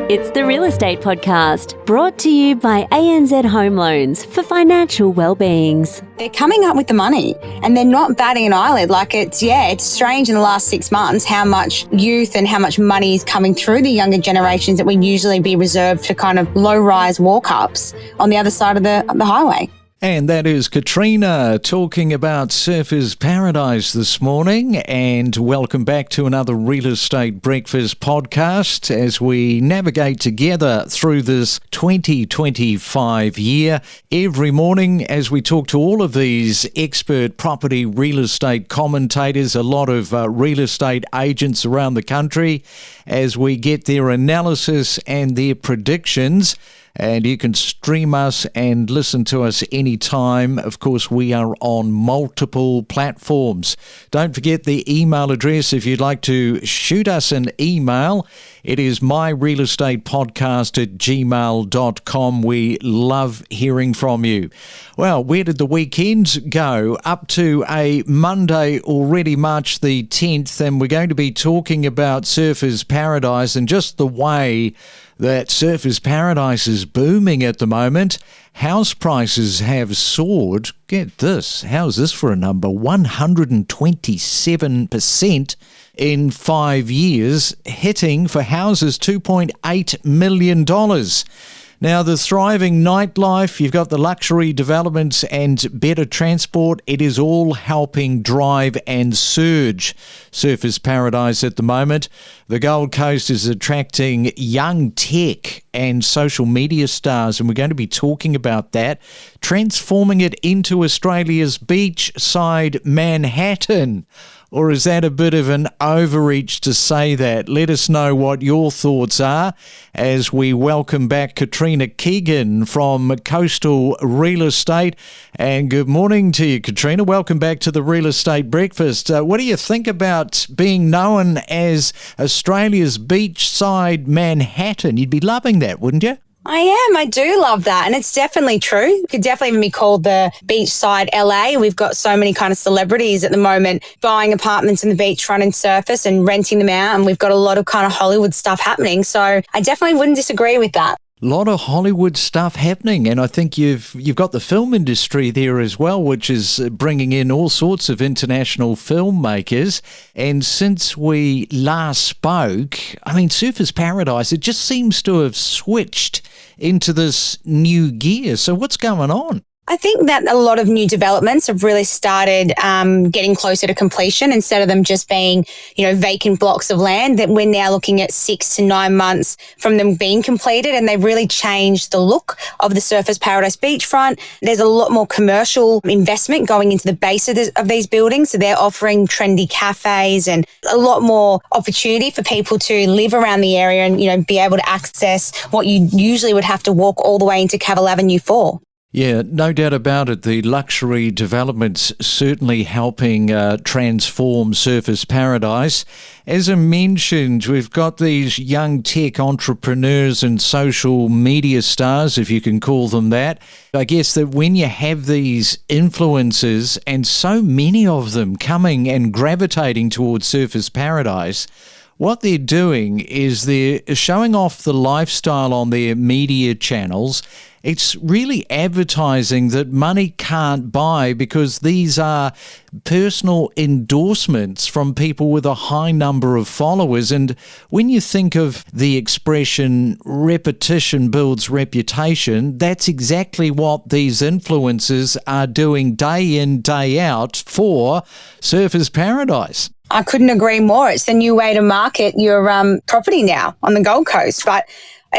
It's the Real Estate Podcast, brought to you by ANZ Home Loans for financial well-beings. They're coming up with the money and they're not batting an eyelid. It's strange in the last 6 months how much youth and how much money is coming through the younger generations that would usually be reserved for kind of low-rise walk-ups on the other side of the highway. And that is Katrina talking about Surfers Paradise this morning. And welcome back to another Real Estate Breakfast podcast as we navigate together through this 2025 year. Every morning as we talk to all of these expert property real estate commentators, a lot of real estate agents around the country, as we get their analysis and their predictions. And you can stream us and listen to us anytime. Of course, we are on multiple platforms. Don't forget the email address if you'd like to shoot us an email. It is myrealestatepodcast@gmail.com. We love hearing from you. Well, where did the weekends go? Up to a Monday already, March the 10th, and we're going to be talking about Surfers Paradise and just the way that Surfers Paradise is booming at the moment. House prices have soared. Get this. How's this for a number? 127% in 5 years, hitting for houses $2.8 million. Now, the thriving nightlife, you've got the luxury developments and better transport. It is all helping drive and surge Surfers Paradise at the moment. The Gold Coast is attracting young tech and social media stars, and we're going to be talking about that, transforming it into Australia's beachside Manhattan. Or is that a bit of an overreach to say that? Let us know what your thoughts are as we welcome back Katrina Keegan from Coastal Real Estate. And good morning to you, Katrina. Welcome back to the Real Estate Breakfast. What do you think about being known as Australia's beachside Manhattan? You'd be loving that, wouldn't you? I do love that. And it's definitely true. It could definitely even be called the beachside LA. We've got so many kind of celebrities at the moment buying apartments in the beachfront and surface and renting them out. And we've got a lot of kind of Hollywood stuff happening. So I definitely wouldn't disagree with that. A lot of Hollywood stuff happening, and I think you've got the film industry there as well, which is bringing in all sorts of international filmmakers. And since we last spoke, I mean, Surfers Paradise, it just seems to have switched into this new gear. So what's going on? I think that a lot of new developments have really started getting closer to completion instead of them just being, vacant blocks of land. That we're now looking at 6 to 9 months from them being completed, and they've really changed the look of the Surfers Paradise beachfront. There's a lot more commercial investment going into the base of these buildings. So they're offering trendy cafes and a lot more opportunity for people to live around the area and, be able to access what you usually would have to walk all the way into Cavill Avenue for. Yeah, no doubt about it. The luxury developments certainly helping transform Surfers Paradise. As I mentioned, we've got these young tech entrepreneurs and social media stars, if you can call them that. I guess that when you have these influencers and so many of them coming and gravitating towards Surfers Paradise, what they're doing is they're showing off the lifestyle on their media channels. It's really advertising that money can't buy because these are personal endorsements from people with a high number of followers. And when you think of the expression repetition builds reputation, that's exactly what these influencers are doing day in, day out for Surfers Paradise. I couldn't agree more. It's the new way to market your property now on the Gold Coast. But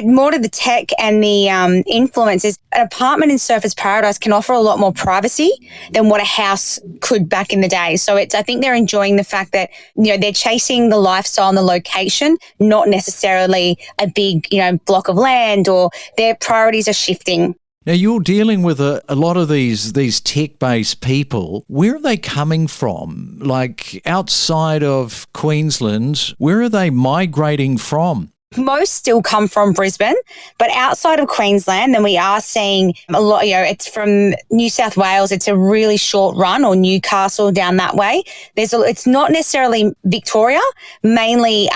more to the tech and the influences, an apartment in Surfers Paradise can offer a lot more privacy than what a house could back in the day. So I think they're enjoying the fact that, they're chasing the lifestyle and the location, not necessarily a big, block of land, or their priorities are shifting. Now, you're dealing with a lot of these tech-based people. Where are they coming from? Like outside of Queensland, where are they migrating from? Most still come from Brisbane, but outside of Queensland, then we are seeing a lot, it's from New South Wales. It's a really short run, or Newcastle down that way. It's not necessarily Victoria, mainly,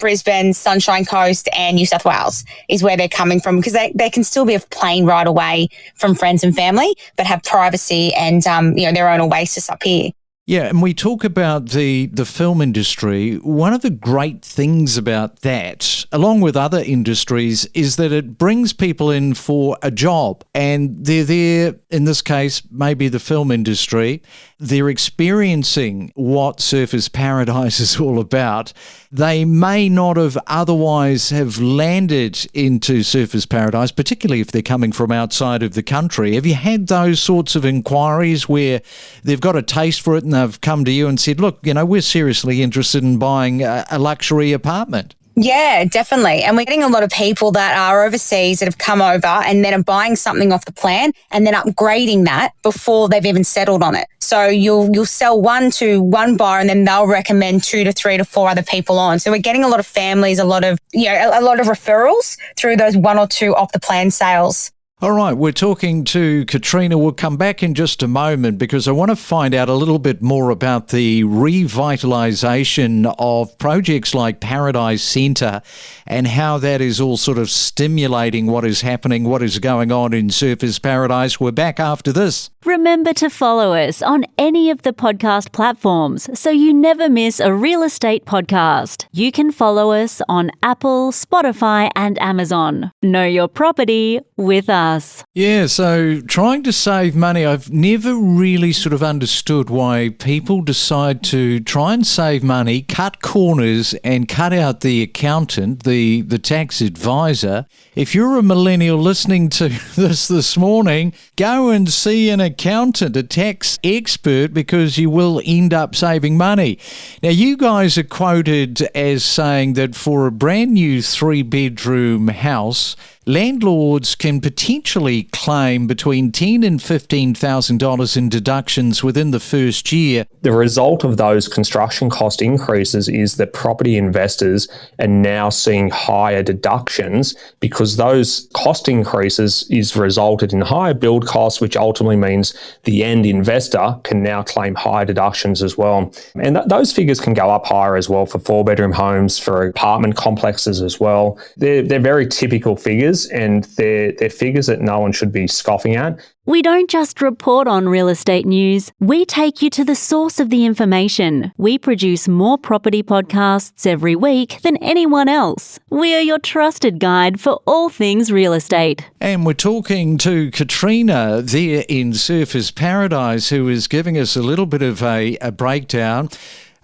Brisbane, Sunshine Coast and New South Wales is where they're coming from, because they can still be a plane ride away from friends and family, but have privacy and, their own oasis up here. Yeah, and we talk about the film industry. One of the great things about that, along with other industries, is that it brings people in for a job, and they're there, in this case, maybe the film industry. They're experiencing what Surfers Paradise is all about. They may not have otherwise have landed into Surfers Paradise, particularly if they're coming from outside of the country. Have you had those sorts of inquiries where they've got a taste for it and they've come to you and said, look, we're seriously interested in buying a luxury apartment? Yeah, definitely. And we're getting a lot of people that are overseas that have come over and then are buying something off the plan and then upgrading that before they've even settled on it. So you'll sell one to one buyer and then they'll recommend 2 to 3 to 4 other people on. So we're getting a lot of families, a lot of referrals through those 1 or 2 off the plan sales. All right, we're talking to Katrina. We'll come back in just a moment because I want to find out a little bit more about the revitalisation of projects like Paradise Centre and how that is all sort of stimulating what is happening, what is going on in Surfers Paradise. We're back after this. Remember to follow us on any of the podcast platforms so you never miss a real estate podcast. You can follow us on Apple, Spotify and Amazon. Know your property with us. Yeah, so trying to save money, I've never really sort of understood why people decide to try and save money, cut corners and cut out the accountant, the tax advisor. If you're a millennial listening to this morning, go and see an accountant, a tax expert, because you will end up saving money. Now, you guys are quoted as saying that for a brand new 3-bedroom house, landlords can potentially claim between $10,000 and $15,000 in deductions within the first year. The result of those construction cost increases is that property investors are now seeing higher deductions because those cost increases is resulted in higher build costs, which ultimately means the end investor can now claim higher deductions as well. And those figures can go up higher as well for 4-bedroom homes, for apartment complexes as well. They're very typical figures, and they're figures that no one should be scoffing at. We don't just report on real estate news, we take you to the source of the information. We produce more property podcasts every week than anyone else. We are your trusted guide for all things real estate. And we're talking to Katrina there in Surfers Paradise, who is giving us a little bit of a breakdown.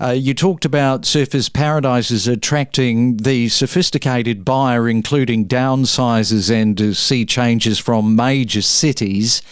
You talked about Surfers Paradise as attracting the sophisticated buyer, including downsizers and sea changes from major cities.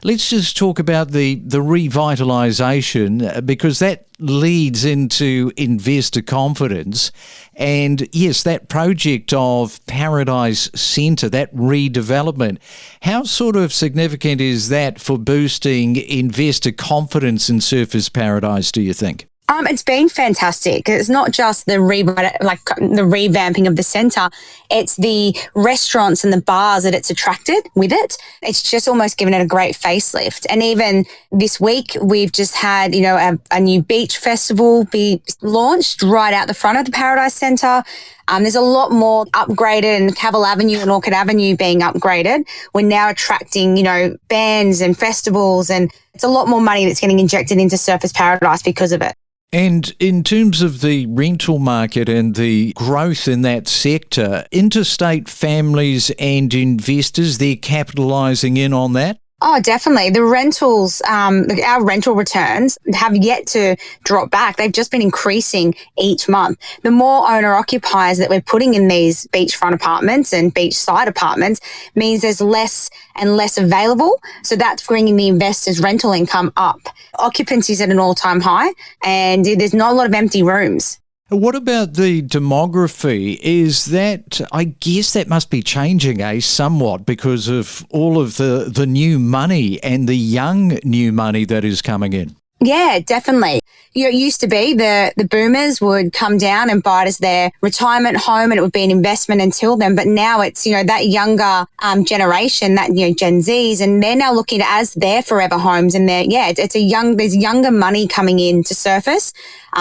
Let's just talk about the revitalisation, because that leads into investor confidence. And yes, that project of Paradise Centre, that redevelopment, how sort of significant is that for boosting investor confidence in Surfers Paradise, do you think? It's been fantastic. It's not just the revamping of the centre. It's the restaurants and the bars that it's attracted with it. It's just almost given it a great facelift. And even this week, we've just had, a new beach festival be launched right out the front of the Paradise Centre. There's a lot more upgraded, and Cavill Avenue and Orchid Avenue being upgraded. We're now attracting, bands and festivals, and it's a lot more money that's getting injected into Surfers Paradise because of it. And in terms of the rental market and the growth in that sector, interstate families and investors, they're capitalising in on that? Oh, definitely. The rentals, our rental returns have yet to drop back. They've just been increasing each month. The more owner-occupiers that we're putting in these beachfront apartments and beachside apartments means there's less and less available. So that's bringing the investors' rental income up. Occupancy is at an all-time high, and there's not a lot of empty rooms. What about the demography? Is that, I guess that must be changing, somewhat because of all of the new money and the young new money that is coming in? Yeah, definitely. It used to be the boomers would come down and buy it as their retirement home, and it would be an investment until then. But now it's, that younger generation, that, Gen Zs, and they're now looking at it as their forever homes. And there's younger money coming in to surface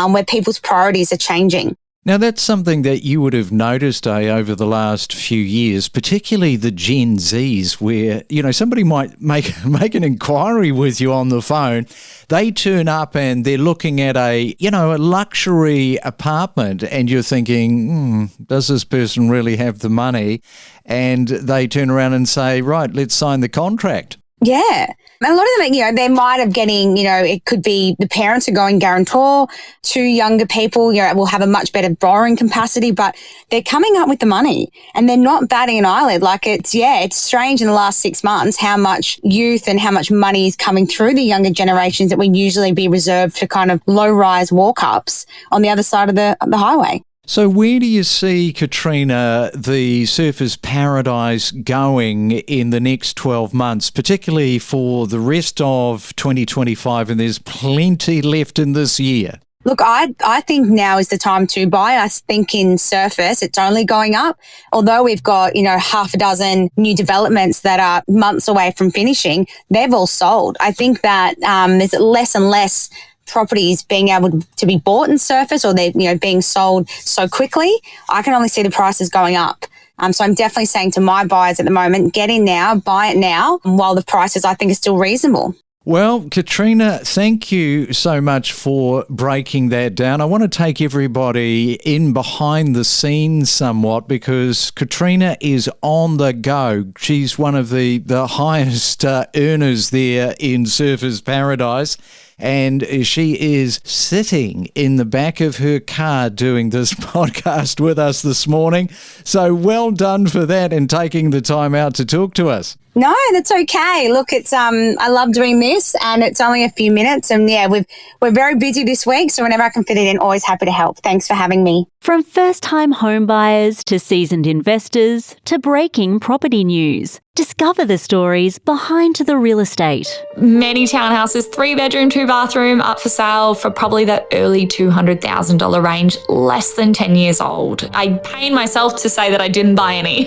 where people's priorities are changing. Now, that's something that you would have noticed, over the last few years, particularly the Gen Zs, where, somebody might make an inquiry with you on the phone. They turn up and they're looking at a luxury apartment, and you're thinking, does this person really have the money? And they turn around and say, right, let's sign the contract. Yeah. A lot of them, they might have getting, it could be the parents are going guarantor. Two younger people, will have a much better borrowing capacity, but they're coming up with the money and they're not batting an eyelid. Like it's strange in the last 6 months how much youth and how much money is coming through the younger generations that would usually be reserved for kind of low-rise walk-ups on the other side of the highway. So where do you see, Katrina, the surfers' paradise going in the next 12 months, particularly for the rest of 2025, and there's plenty left in this year? Look, I think now is the time to buy. I think in surface, it's only going up. Although we've got, half a dozen new developments that are months away from finishing, they've all sold. I think that there's less and less properties being able to be bought in surface, or they're being sold so quickly. I can only see the prices going up. So I'm definitely saying to my buyers at the moment, get in now, buy it now, while the prices I think are still reasonable. Well, Katrina, thank you so much for breaking that down. I want to take everybody in behind the scenes somewhat, because Katrina is on the go. She's one of the highest earners there in Surfers Paradise. And she is sitting in the back of her car doing this podcast with us this morning. So well done for that and taking the time out to talk to us. No, that's okay. Look, it's I love doing this, and it's only a few minutes. And we're very busy this week, so whenever I can fit it in, always happy to help. Thanks for having me. From first-time home buyers to seasoned investors to breaking property news, discover the stories behind the real estate. Many townhouses, 3-bedroom, 2-bathroom, up for sale for probably that early $200,000 range, less than 10 years old. I pain myself to say that I didn't buy any.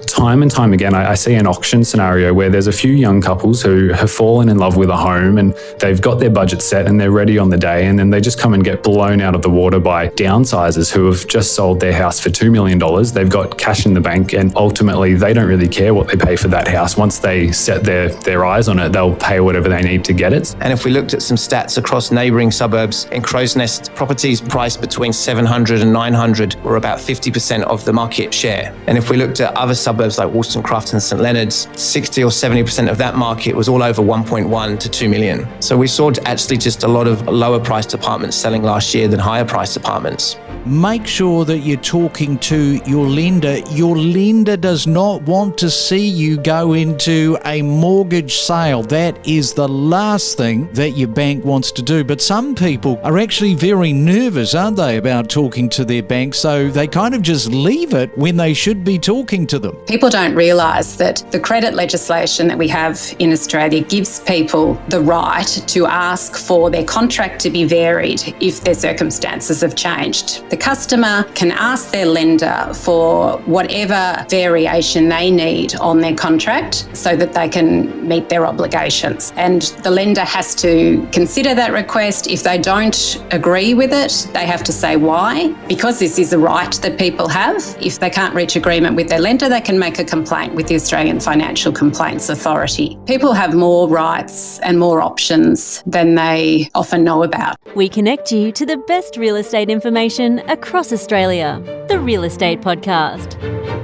Time and time again, I see an auction scenario where there's a few young couples who have fallen in love with a home and they've got their budget set and they're ready on the day, and then they just come and get blown out of the water by downsizers who have just sold their house for $2 million. They've got cash in the bank, and ultimately they don't really care what they pay for that house. Once they set their eyes on it, they'll pay whatever they need to get it. And if we looked at some stats across neighbouring suburbs, in Crow's Nest, properties priced between 700 and 900 were about 50% of the market share. And if we looked at other suburbs like Wollongong and St Leonard's, 60 or 70% of that market was all over 1.1 to 2 million. So we saw actually just a lot of lower priced apartments selling last year than higher priced apartments. Make sure that you're talking to your lender. Your lender does not want to see you go into a mortgage sale. That is the last thing that your bank wants to do. But some people are actually very nervous, aren't they, about talking to their bank, so they kind of just leave it when they should be talking to them. People don't realise that the credit legislation that we have in Australia gives people the right to ask for their contract to be varied if their circumstances have changed. The customer can ask their lender for whatever variation they need on their contract so that they can meet their obligations. And the lender has to consider that request. If they don't agree with it, they have to say why. Because this is a right that people have, if they can't reach agreement with their lender, they can make a complaint with the Australian Financial Complaints Authority. People have more rights and more options than they often know about. We connect you to the best real estate information across Australia. The Real Estate Podcast.